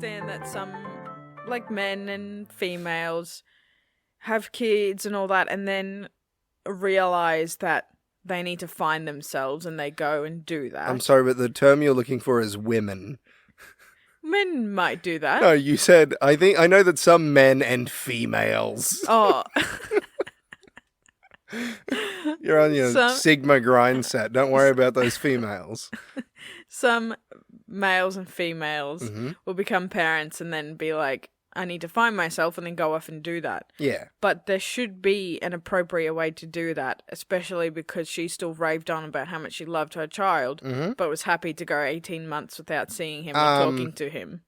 understand that some, like, men and females have kids and all that, and then realize that they need to find themselves, and they go and do that. I'm sorry, but the term you're looking for is women. Men might do that. No, you said, I know that some men and females. Oh. You're on your Sigma grind set. Don't worry about those females. Some males and females will become parents and then be like, I need to find myself, and then go off and do that. Yeah. But there should be an appropriate way to do that, especially because she still raved on about how much she loved her child, but was happy to go 18 months without seeing him or talking to him.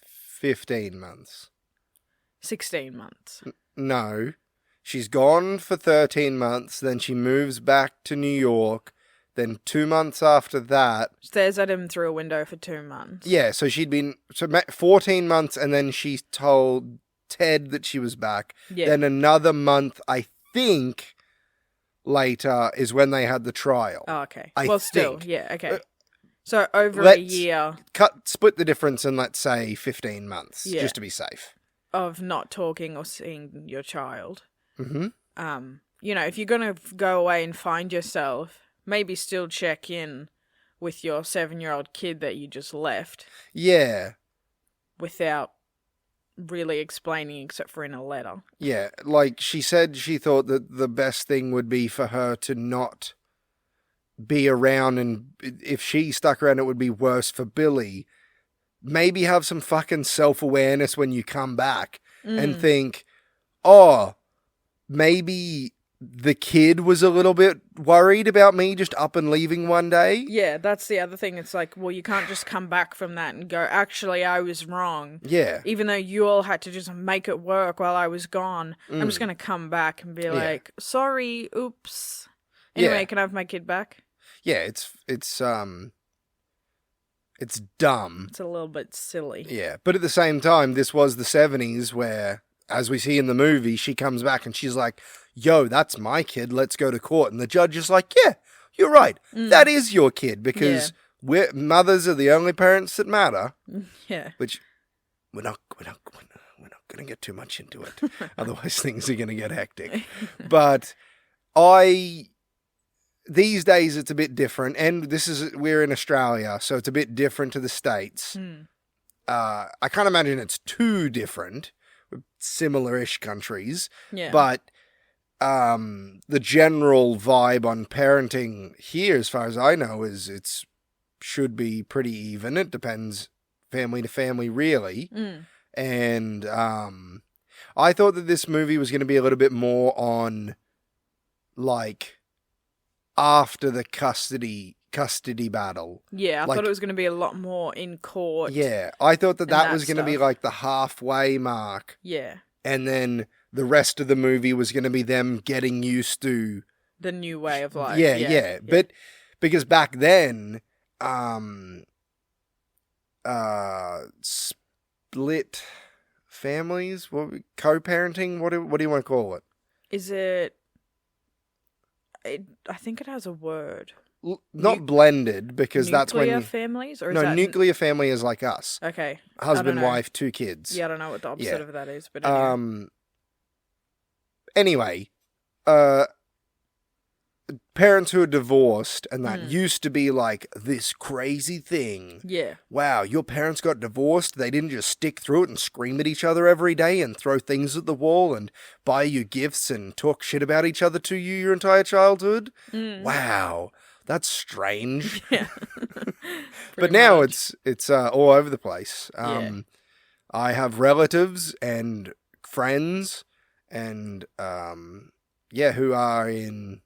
15 months. 16 months. No. She's gone for 13 months, then she moves back to New York. Then 2 months after that... Stares at him through a window for 2 months. Yeah, so she'd been... 14 months, and then she told Ted that she was back. Yeah. Then another month, I think, later is when they had the trial. Oh, okay. I still, think. yeah, okay. So over a year... Split the difference and let's say 15 months, just to be safe. Of not talking or seeing your child. Mm-hmm. You know, if you're going to go away and find yourself... Maybe still check in with your 7-year-old kid that you just left. Yeah. Without really explaining except for in a letter. Yeah, like she said she thought that the best thing would be for her to not be around, and if she stuck around it would be worse for Billy. Maybe have some fucking self-awareness when you come back and think, oh, maybe... the kid was a little bit worried about me just up and leaving one day. Yeah, that's the other thing. It's like, well, you can't just come back from that and go, actually, I was wrong. Yeah. Even though you all had to just make it work while I was gone, I'm just going to come back and be like, sorry, oops. Anyway, can I have my kid back? Yeah, it's dumb. It's a little bit silly. Yeah, but at the same time, this was the 70s where, as we see in the movie, she comes back and she's like, yo, that's my kid, let's go to court. And the judge is like, yeah, you're right. That is your kid, because mothers are the only parents that matter. Yeah. Which we're not going to get too much into it. Otherwise things are going to get hectic. But these days it's a bit different. And we're in Australia, so it's a bit different to the States. I can't imagine it's too different. Similar-ish countries. Yeah. But the general vibe on parenting here, as far as I know, is it's should be pretty even. It depends family to family, really. And I thought that this movie was going to be a little bit more on, like, after the custody battle. Yeah, I thought it was going to be a lot more in court. Yeah, I thought that was going to be like the halfway mark. Yeah. And then the rest of the movie was going to be them getting used to the new way of life. Yeah. But because back then, split families, co-parenting, what do you want to call it? Is it? I think it has a word. Not blended, because that's when... Nuclear families? Or is no, nuclear family is like us. Okay. Husband, wife, 2 kids. Yeah, I don't know what the opposite of that is, but anyway, parents who are divorced, and that used to be like this crazy thing. Yeah. Wow, your parents got divorced, they didn't just stick through it and scream at each other every day and throw things at the wall and buy you gifts and talk shit about each other to you your entire childhood. Wow. That's strange. Yeah. But now it's all over the place. I have relatives and friends and who are in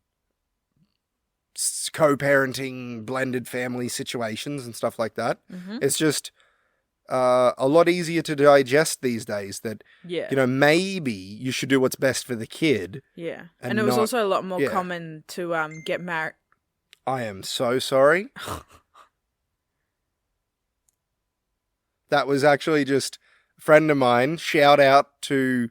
co-parenting, blended family situations and stuff like that. It's just a lot easier to digest these days that, maybe you should do what's best for the kid. Yeah. And it was also a lot more common to get married. I am so sorry. That was actually just a friend of mine. Shout out to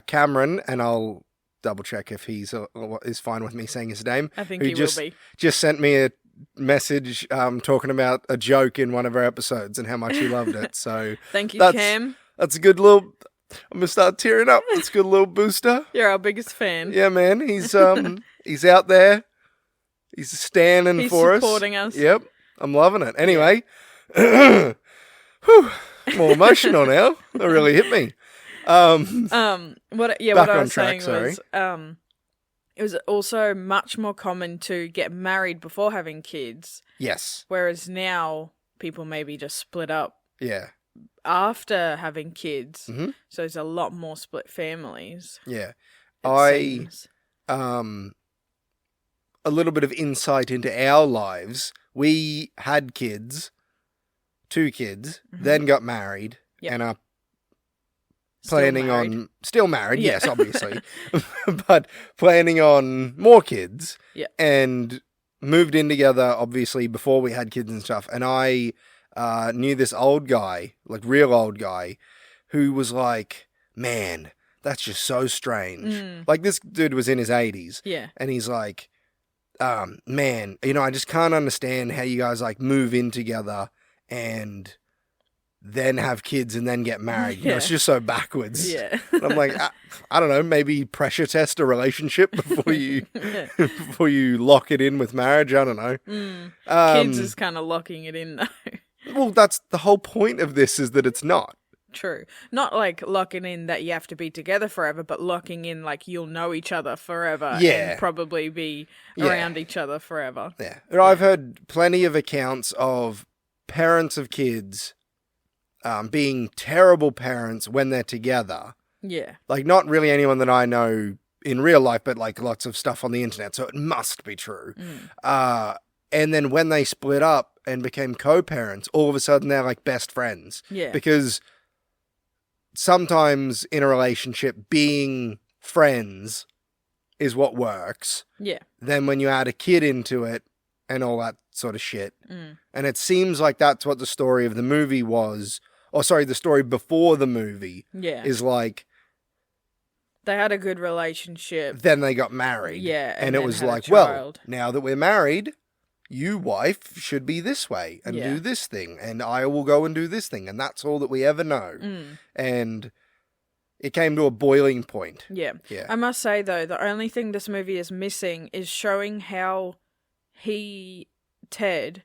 Cameron, and I'll double check if he's is fine with me saying his name. I think he will be. Just sent me a message talking about a joke in one of our episodes and how much he loved it. So Thank you, that's, Cam. That's a good little... I'm going to start tearing up. That's a good little booster. You're our biggest fan. Yeah, man. He's out there. He's standing for us. He's supporting us. Yep. I'm loving it. Anyway, whew, more emotional now. That really hit me. What I was saying sorry. was, it was also much more common to get married before having kids, Yes. whereas now people maybe just split up Yeah. after having kids. Mhm. So there's a lot more split families. Yeah. It seems. A little bit of insight into our lives. We had kids, 2 kids, then got married, Yep. and are Still planning married. on still married. Yeah. Yes, obviously, but planning on more kids. Yeah. And moved in together, obviously, before we had kids and stuff. And I knew this old guy, like real old guy, who was like, man, that's just so strange. Like, this dude was in his 80s. Yeah. And he's like, man, I just can't understand how you guys, like, move in together and then have kids and then get married. Yeah. It's just so backwards. Yeah. And I'm like, I don't know, maybe pressure test a relationship before you before you lock it in with marriage. I don't know. Kids is kind of locking it in, though. Well, that's the whole point of this, is that it's not. True. Not like locking in that you have to be together forever, but locking in like you'll know each other forever Yeah. and probably be Yeah. around each other forever. Yeah. I've heard plenty of accounts of parents of kids being terrible parents when they're together. Yeah. Like, not really anyone that I know in real life, but like lots of stuff on the internet, so it must be true. And then when they split up and became co-parents, all of a sudden they're like best friends. Yeah. Because sometimes in a relationship, being friends is what works. Yeah. Then when you add a kid into it and all that sort of shit, and it seems like that's what the story of the movie was, or sorry, the story before the movie Yeah. is like, They had a good relationship. then they got married. Yeah, And and it then was had a like, well, child. now that we're married, you, wife, should be this way and Yeah. do this thing, and I will go and do this thing, and that's all that we ever know. And it came to a boiling point. Yeah. Yeah. I must say, though, the only thing this movie is missing is showing how Ted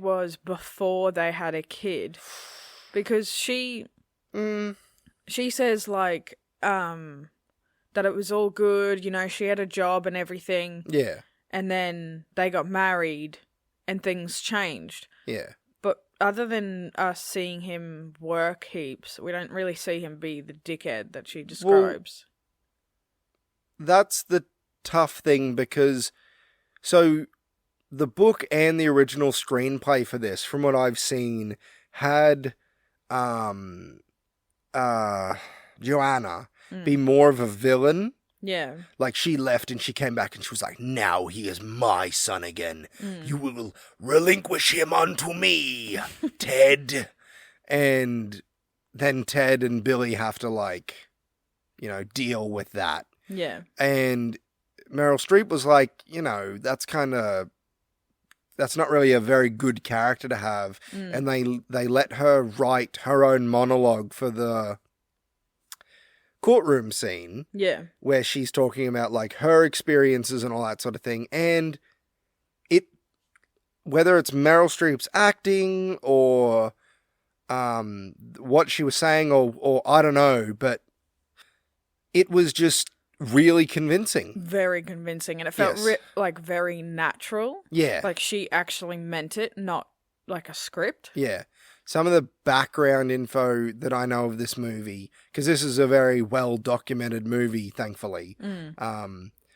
was before they had a kid. Because she says, like, that it was all good, she had a job and everything. Yeah. And then they got married and things changed. Yeah. But other than us seeing him work heaps, we don't really see him be the dickhead that she describes. That's the tough thing, because so the book and the original screenplay for this, from what I've seen, had Joanna be more of a villain. Yeah. Like, she left and she came back and she was like, now he is my son again. You will relinquish him unto me, Ted. And then Ted and Billy have to, like, deal with that. Yeah. And Meryl Streep was like, that's not really a very good character to have. And they let her write her own monologue for the courtroom scene. Yeah. Where she's talking about, like, her experiences and all that sort of thing. And whether it's Meryl Streep's acting or what she was saying or I don't know, but it was just really convincing. Very convincing. And it felt Yes. like very natural. Yeah. Like she actually meant it, not like a script. Yeah. Some of the background info that I know of this movie, because this is a very well-documented movie, thankfully.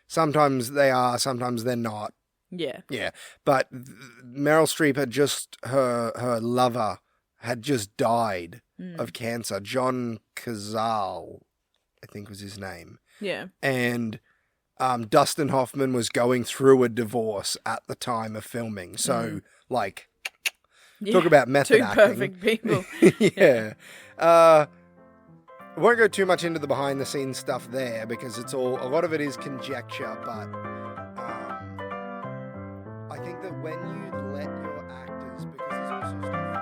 Sometimes they are, sometimes they're not. Yeah. Yeah. But Meryl Streep had just, her lover had just died of cancer. John Cazale, I think was his name. Yeah. And Dustin Hoffman was going through a divorce at the time of filming. So, like... Yeah. Talk about method Two acting. perfect people. Yeah. I won't go too much into the behind the scenes stuff there, because a lot of it is conjecture, but I think think that when you let your actors, because there's also stuff like...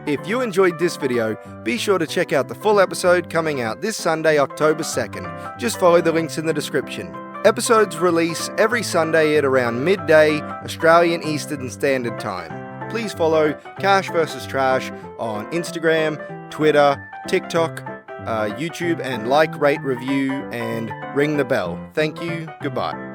If you enjoyed this video, be sure to check out the full episode coming out this Sunday, October 2nd. Just follow the links in the description. Episodes release every Sunday at around midday, Australian Eastern Standard Time. Please follow Cash vs. Trash on Instagram, Twitter, TikTok, YouTube, and like, rate, review, and ring the bell. Thank you. Goodbye.